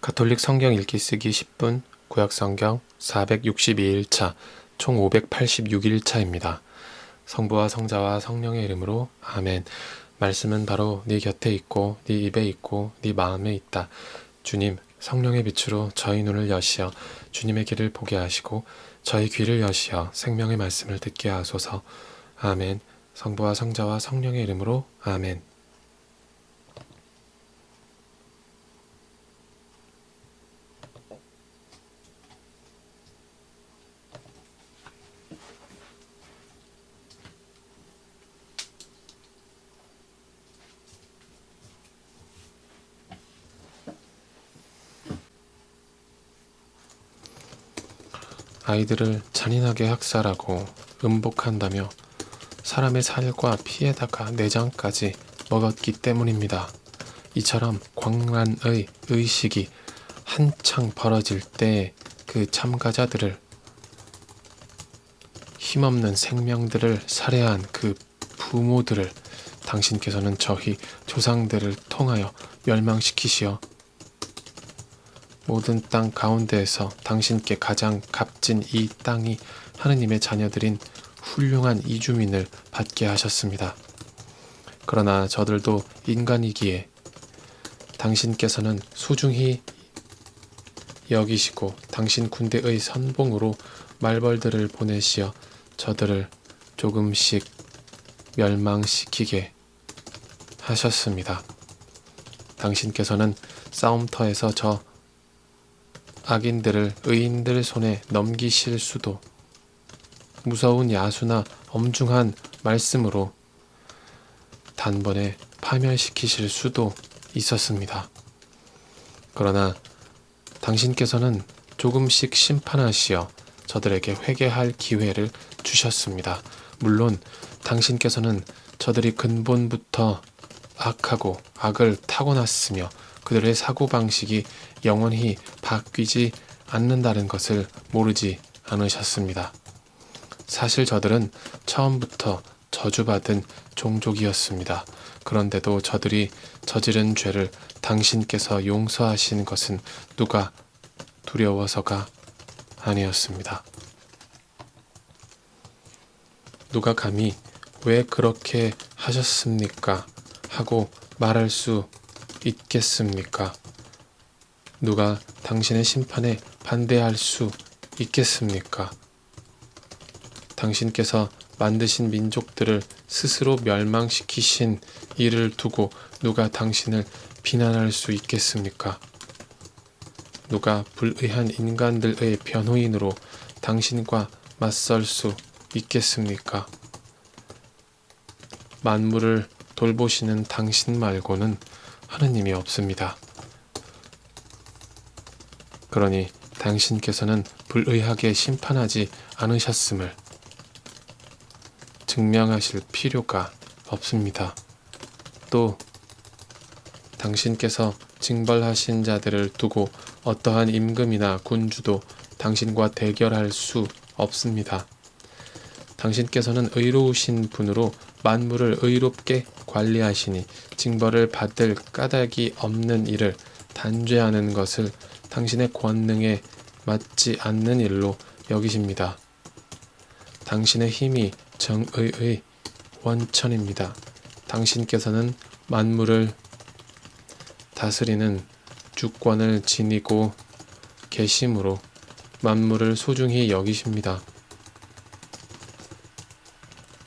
가톨릭 성경 읽기 쓰기 10분 구약성경 462일차 총 586일차입니다. 성부와 성자와 성령의 이름으로 아멘. 말씀은 바로 네 곁에 있고 네 입에 있고 네 마음에 있다. 주님, 성령의 빛으로 저희 눈을 여시어 주님의 길을 보게 하시고 저희 귀를 여시어 생명의 말씀을 듣게 하소서. 아멘. 성부와 성자와 성령의 이름으로 아멘. 아이들을 잔인하게 학살하고 음복한다며 사람의 살과 피에다가 내장까지 먹었기 때문입니다. 이처럼 광란의 의식이 한창 벌어질 때 그 참가자들을, 힘없는 생명들을 살해한 그 부모들을 당신께서는 저희 조상들을 통하여 멸망시키시어 모든 땅 가운데에서 당신께 가장 값진 이 땅이 하느님의 자녀들인 훌륭한 이주민을 받게 하셨습니다. 그러나 저들도 인간이기에 당신께서는 소중히 여기시고 당신 군대의 선봉으로 말벌들을 보내시어 저들을 조금씩 멸망시키게 하셨습니다. 당신께서는 싸움터에서 저 악인들을 의인들 손에 넘기실 수도, 무서운 야수나 엄중한 말씀으로 단번에 파멸시키실 수도 있었습니다. 그러나 당신께서는 조금씩 심판하시어 저들에게 회개할 기회를 주셨습니다. 물론 당신께서는 저들이 근본부터 악하고 악을 타고났으며 그들의 사고방식이 영원히 바뀌지 않는다는 것을 모르지 않으셨습니다. 사실 저들은 처음부터 저주받은 종족이었습니다. 그런데도 저들이 저지른 죄를 당신께서 용서하신 것은 누가 두려워서가 아니었습니다. 누가 감히 왜 그렇게 하셨습니까? 하고 말할 수 있겠습니까? 누가 당신의 심판에 반대할 수 있겠습니까? 당신께서 만드신 민족들을 스스로 멸망시키신 이를 두고 누가 당신을 비난할 수 있겠습니까? 누가 불의한 인간들의 변호인으로 당신과 맞설 수 있겠습니까? 만물을 돌보시는 당신 말고는 하느님이 없습니다. 그러니 당신께서는 불의하게 심판하지 않으셨음을 증명하실 필요가 없습니다. 또 당신께서 징벌하신 자들을 두고 어떠한 임금이나 군주도 당신과 대결할 수 없습니다. 당신께서는 의로우신 분으로 만물을 의롭게 관리하시니 징벌을 받을 까닭이 없는 일을 단죄하는 것을 당신의 권능에 맞지 않는 일로 여기십니다. 당신의 힘이 정의의 원천입니다. 당신께서는 만물을 다스리는 주권을 지니고 계심으로 만물을 소중히 여기십니다.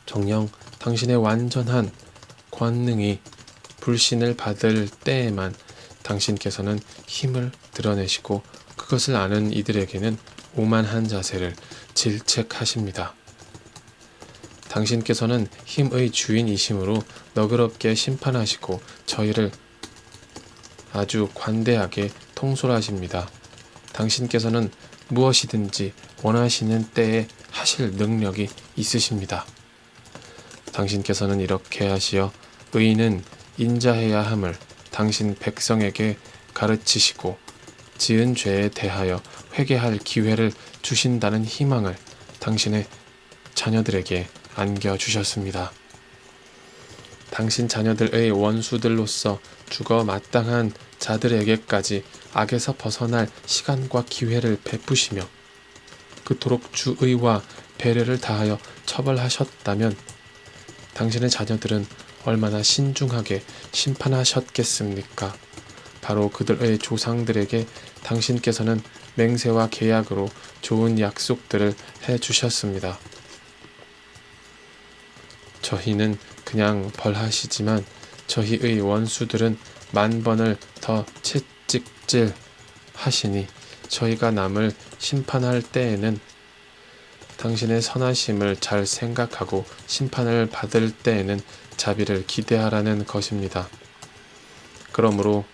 정녕 당신의 완전한 권능이 불신을 받을 때에만 당신께서는 힘을 드러내시고 그것을 아는 이들에게는 오만한 자세를 질책하십니다. 당신께서는 힘의 주인이심으로 너그럽게 심판하시고 저희를 아주 관대하게 통솔하십니다. 당신께서는 무엇이든지 원하시는 때에 하실 능력이 있으십니다. 당신께서는 이렇게 하시어 의인은 인자해야 함을 당신 백성에게 가르치시고 지은 죄에 대하여 회개할 기회를 주신다는 희망을 당신의 자녀들에게 안겨주셨습니다. 당신 자녀들의 원수들로서 죽어 마땅한 자들에게까지 악에서 벗어날 시간과 기회를 베푸시며 그토록 주의와 배려를 다하여 처벌하셨다면 당신의 자녀들은 얼마나 신중하게 심판하셨겠습니까? 바로 그들의 조상들에게 당신께서는 맹세와 계약으로 좋은 약속들을 해주셨습니다. 저희는 그냥 벌하시지만 저희의 원수들은 만번을 더 채찍질 하시니 저희가 남을 심판할 때에는 당신의 선하심을 잘 생각하고 심판을 받을 때에는 자비를 기대하라는 것입니다. 그러므로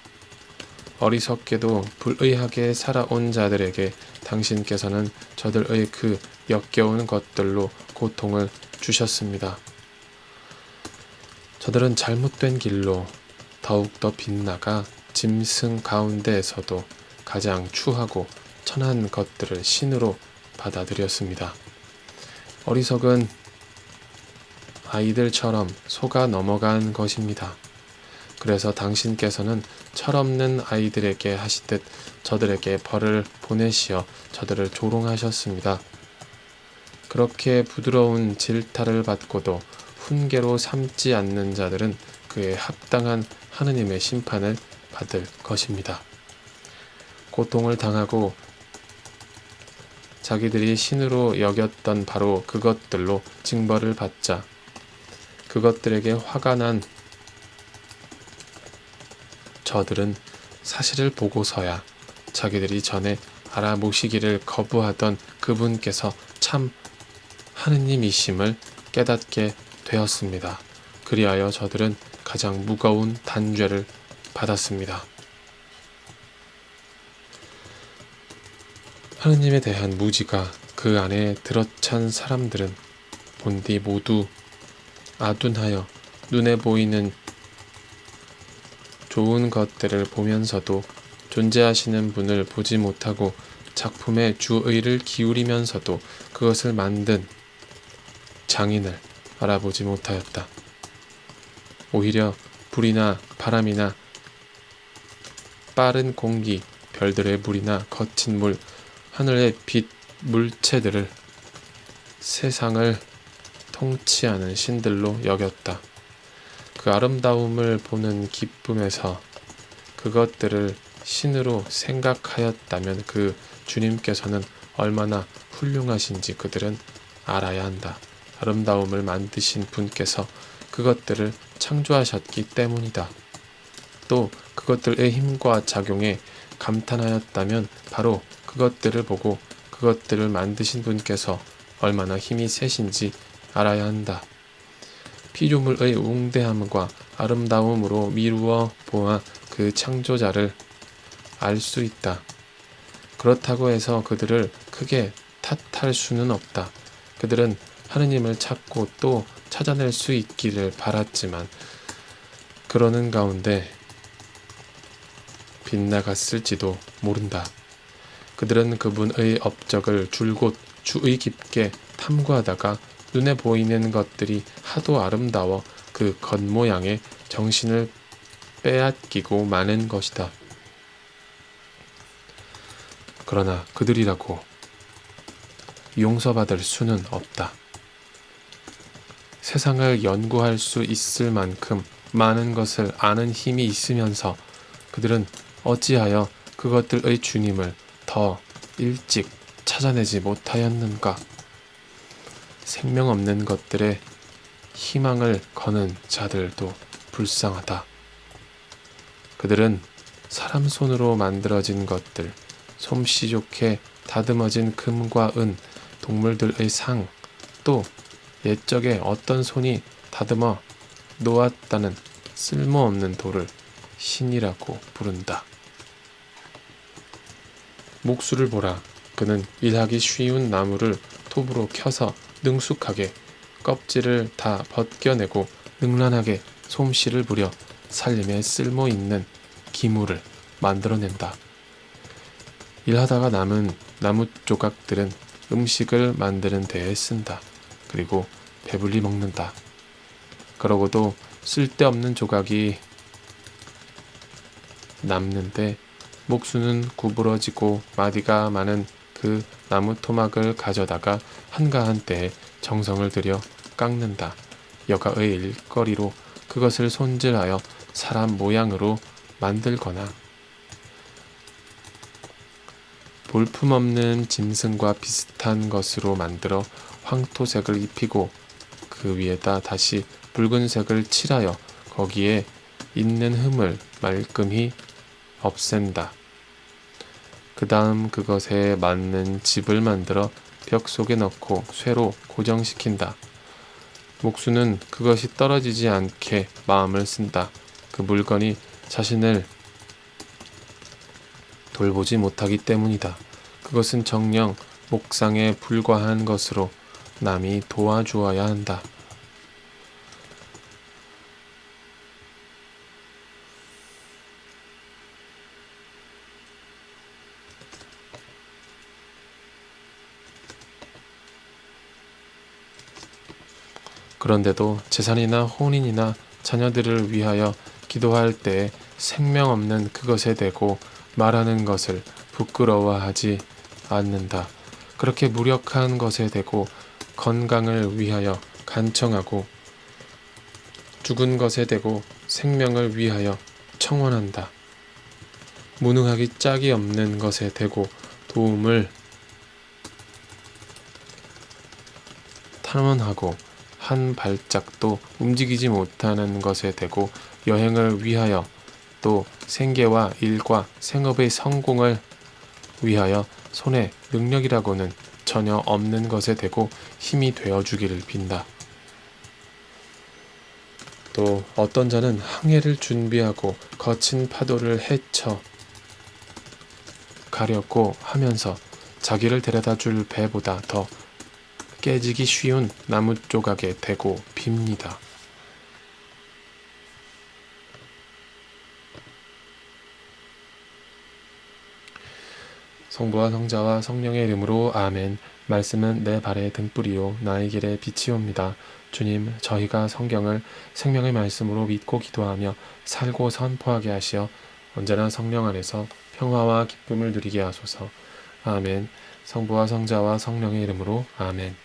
어리석게도 불의하게 살아온 자들에게 당신께서는 저들의 그 역겨운 것들로 고통을 주셨습니다. 저들은 잘못된 길로 더욱더 빗나가 짐승 가운데에서도 가장 추하고 천한 것들을 신으로 받아들였습니다. 어리석은 아이들처럼 속아 넘어간 것입니다. 그래서 당신께서는 철없는 아이들에게 하시듯 저들에게 벌을 보내시어 저들을 조롱하셨습니다. 그렇게 부드러운 질타를 받고도 훈계로 삼지 않는 자들은 그에 합당한 하느님의 심판을 받을 것입니다. 고통을 당하고 자기들이 신으로 여겼던 바로 그것들로 징벌을 받자 그것들에게 화가 난 저들은 사실을 보고서야 자기들이 전에 알아보시기를 거부하던 그분께서 참 하느님이심을 깨닫게 되었습니다. 그리하여 저들은 가장 무거운 단죄를 받았습니다. 하느님에 대한 무지가 그 안에 들어찬 사람들은 본디 모두 아둔하여 눈에 보이는 좋은 것들을 보면서도 존재하시는 분을 보지 못하고 작품에 주의를 기울이면서도 그것을 만든 장인을 알아보지 못하였다. 오히려 불이나 바람이나 빠른 공기, 별들의 물이나 거친 물, 하늘의 빛, 물체들을 세상을 통치하는 신들로 여겼다. 그 아름다움을 보는 기쁨에서 그것들을 신으로 생각하였다면 그 주님께서는 얼마나 훌륭하신지 그들은 알아야 한다. 아름다움을 만드신 분께서 그것들을 창조하셨기 때문이다. 또 그것들의 힘과 작용에 감탄하였다면 바로 그것들을 보고 그것들을 만드신 분께서 얼마나 힘이 세신지 알아야 한다. 피조물의 웅대함과 아름다움으로 미루어 보아 그 창조자를 알 수 있다. 그렇다고 해서 그들을 크게 탓할 수는 없다. 그들은 하느님을 찾고 또 찾아낼 수 있기를 바랐지만 그러는 가운데 빗나갔을지도 모른다. 그들은 그분의 업적을 줄곧 주의 깊게 탐구하다가 눈에 보이는 것들이 하도 아름다워 그 겉모양에 정신을 빼앗기고 마는 것이다. 그러나 그들이라고 용서받을 수는 없다. 세상을 연구할 수 있을 만큼 많은 것을 아는 힘이 있으면서 그들은 어찌하여 그것들의 주님을 더 일찍 찾아내지 못하였는가? 생명 없는 것들에 희망을 거는 자들도 불쌍하다. 그들은 사람 손으로 만들어진 것들, 솜씨 좋게 다듬어진 금과 은, 동물들의 상, 또 옛적에 어떤 손이 다듬어 놓았다는 쓸모없는 돌을 신이라고 부른다. 목수를 보라. 그는 일하기 쉬운 나무를 톱으로 켜서 능숙하게 껍질을 다 벗겨내고 능란하게 솜씨를 부려 살림에 쓸모있는 기물을 만들어낸다. 일하다가 남은 나무 조각들은 음식을 만드는 데에 쓴다. 그리고 배불리 먹는다. 그러고도 쓸데없는 조각이 남는데 목수는 구부러지고 마디가 많은 그 나무 토막을 가져다가 한가한 때에 정성을 들여 깎는다. 여가의 일거리로 그것을 손질하여 사람 모양으로 만들거나 볼품없는 짐승과 비슷한 것으로 만들어 황토색을 입히고 그 위에다 다시 붉은색을 칠하여 거기에 있는 흠을 말끔히 없앤다. 그 다음 그것에 맞는 집을 만들어 벽 속에 넣고 쇠로 고정시킨다. 목수는 그것이 떨어지지 않게 마음을 쓴다. 그 물건이 자신을 돌보지 못하기 때문이다. 그것은 정녕 목상에 불과한 것으로 남이 도와주어야 한다. 그런데도 재산이나 혼인이나 자녀들을 위하여 기도할 때에 생명 없는 그것에 대고 말하는 것을 부끄러워하지 않는다. 그렇게 무력한 것에 대고 건강을 위하여 간청하고 죽은 것에 대고 생명을 위하여 청원한다. 무능하기 짝이 없는 것에 대고 도움을 탐원하고 한 발짝도 움직이지 못하는 것에 대고 여행을 위하여 또 생계와 일과 생업의 성공을 위하여 손에 능력이라고는 전혀 없는 것에 대고 힘이 되어주기를 빈다. 또 어떤 자는 항해를 준비하고 거친 파도를 헤쳐 가려고 하면서 자기를 데려다 줄 배보다 더 깨지기 쉬운 나무 조각에 대고 빕니다. 성부와 성자와 성령의 이름으로 아멘. 말씀은 내 발의 등불이요 나의 길에 빛이옵니다. 주님, 저희가 성경을 생명의 말씀으로 믿고 기도하며 살고 선포하게 하시어 언제나 성령 안에서 평화와 기쁨을 누리게 하소서. 아멘. 성부와 성자와 성령의 이름으로 아멘.